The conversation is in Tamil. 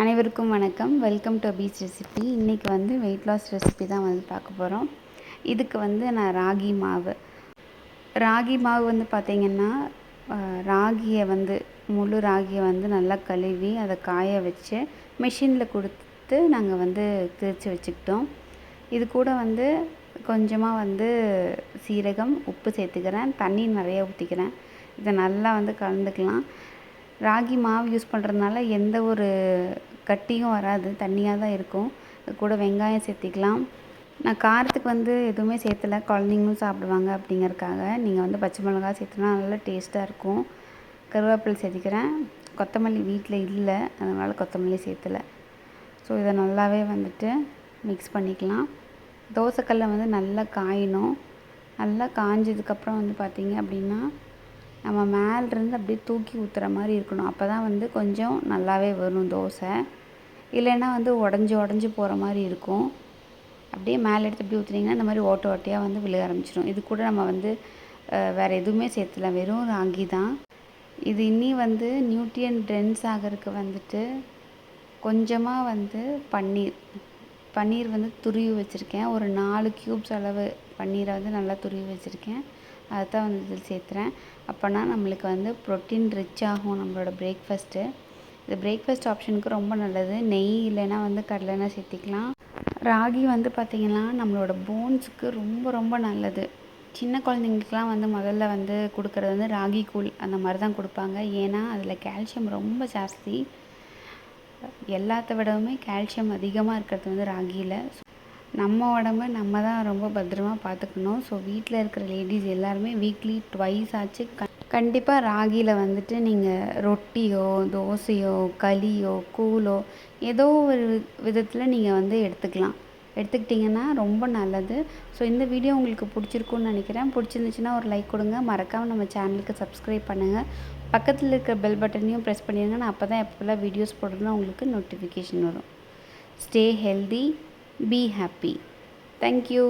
அனைவருக்கும் வணக்கம். Welcome to Abi's recipe. இன்றைக்கி வந்து வெயிட் லாஸ் ரெசிபி தான் வந்து பார்க்க போகிறோம். இதுக்கு வந்து நான் ராகி மாவு வந்து பார்த்திங்கன்னா, முழு ராகியை வந்து நல்லா கழுவி அதை காய வச்சு மிஷினில் கொடுத்து நாங்கள் வந்து திரித்து வச்சுக்கிட்டோம். இது கூட வந்து கொஞ்சமாக வந்து சீரகம், உப்பு சேர்த்துக்கிறேன். தண்ணி நிறைய ஊற்றிக்கிறேன். இதை நல்லா வந்து கலந்துக்கலாம். ராகி மாவு யூஸ் பண்ணுறதுனால எந்த ஒரு கட்டியும் வராது, தண்ணியாக தான் இருக்கும். அது கூட வெங்காயம் சேர்த்திக்கலாம். நான் காரத்துக்கு வந்து எதுவுமே சேர்த்தலை, குழந்தைங்களும் சாப்பிடுவாங்க அப்படிங்கிறதுக்காக. நீங்கள் வந்து பச்சை மிளகாய் சேர்த்துனா நல்லா டேஸ்ட்டாக இருக்கும். கருவேப்பிலை சேர்த்திக்கிறேன். கொத்தமல்லி வீட்டில் இல்லை, அதனால் கொத்தமல்லி சேர்த்தலை. ஸோ இதை நல்லாவே வந்துட்டு மிக்ஸ் பண்ணிக்கலாம். தோசைக்கல்லை வந்து நல்லா காயணும். நல்லா காஞ்சதுக்கப்புறம் வந்து பார்த்திங்க அப்படின்னா, நம்ம மேலேருந்து அப்படியே தூக்கி ஊற்றுற மாதிரி இருக்கணும். அப்போ தான் வந்து கொஞ்சம் நல்லாவே வரும் தோசை. இல்லைன்னா வந்து உடஞ்சி போகிற மாதிரி இருக்கும். அப்படியே மேலே எடுத்து அப்படி ஊற்றுனீங்கன்னா இந்த மாதிரி ஓட்டையாக வந்து விழ ஆரம்பிச்சிடும். இது கூட நம்ம வந்து வேறு எதுவுமே சேர்த்துல, வெறும் ராகி தான். இது இன்னி வந்து நியூட்ரியன் டென்ஸ் ஆகிறதுக்கு வந்துட்டு கொஞ்சமாக வந்து பன்னீர் வந்து துருவி வச்சுருக்கேன். ஒரு 4 க்யூப்ஸ் அளவு பன்னீரை வந்து நல்லா துருவி வச்சுருக்கேன். அதை தான் வந்து இதில் சேர்த்துறேன். அப்போனா நம்மளுக்கு வந்து ப்ரோட்டீன் ரிச் ஆகும் நம்மளோட பிரேக்ஃபாஸ்ட்டு. இது பிரேக்ஃபாஸ்ட் ஆப்ஷனுக்கு ரொம்ப நல்லது. நெய் இல்லைன்னா வந்து கடலெண்ணெய் சேர்த்திக்கலாம். ராகி வந்து பார்த்திங்கன்னா நம்மளோட போன்ஸுக்கு ரொம்ப ரொம்ப நல்லது. சின்ன குழந்தைங்களுக்குலாம் வந்து முதல்ல வந்து கொடுக்குறது வந்து ராகி கூழ் அந்த மாதிரி தான் கொடுப்பாங்க. ஏன்னா அதில் கால்சியம் ரொம்ப ஜாஸ்தி. எல்லாத்த விடவுமே கால்சியம் அதிகமாக இருக்கிறது வந்து ராகியில். நம்ம உடம்பை நம்ம தான் ரொம்ப பத்திரமா பார்த்துக்கணும். ஸோ வீட்டில் இருக்கிற லேடிஸ் எல்லாருமே வீக்லி 2 ஆச்சு கண்டிப்பாக ராகியில் வந்துட்டு நீங்கள் ரொட்டியோ, தோசையோ, களியோ, கூழோ ஏதோ ஒரு விதத்தில் நீங்கள் வந்து எடுத்துக்கிட்டிங்கன்னா ரொம்ப நல்லது. ஸோ இந்த வீடியோ உங்களுக்கு பிடிச்சிருக்குன்னு நினைக்கிறேன். பிடிச்சிருந்துச்சுன்னா ஒரு லைக் கொடுங்க. மறக்காமல் நம்ம சேனலுக்கு சப்ஸ்கிரைப் பண்ணுங்கள். பக்கத்தில் இருக்கிற பெல் பட்டனையும் ப்ரெஸ் பண்ணிடுங்க. நான் அப்போ தான் எப்போல்லாம் வீடியோஸ் போடுறதுன்னா உங்களுக்கு நோட்டிஃபிகேஷன் வரும். Stay healthy, be happy. Thank you.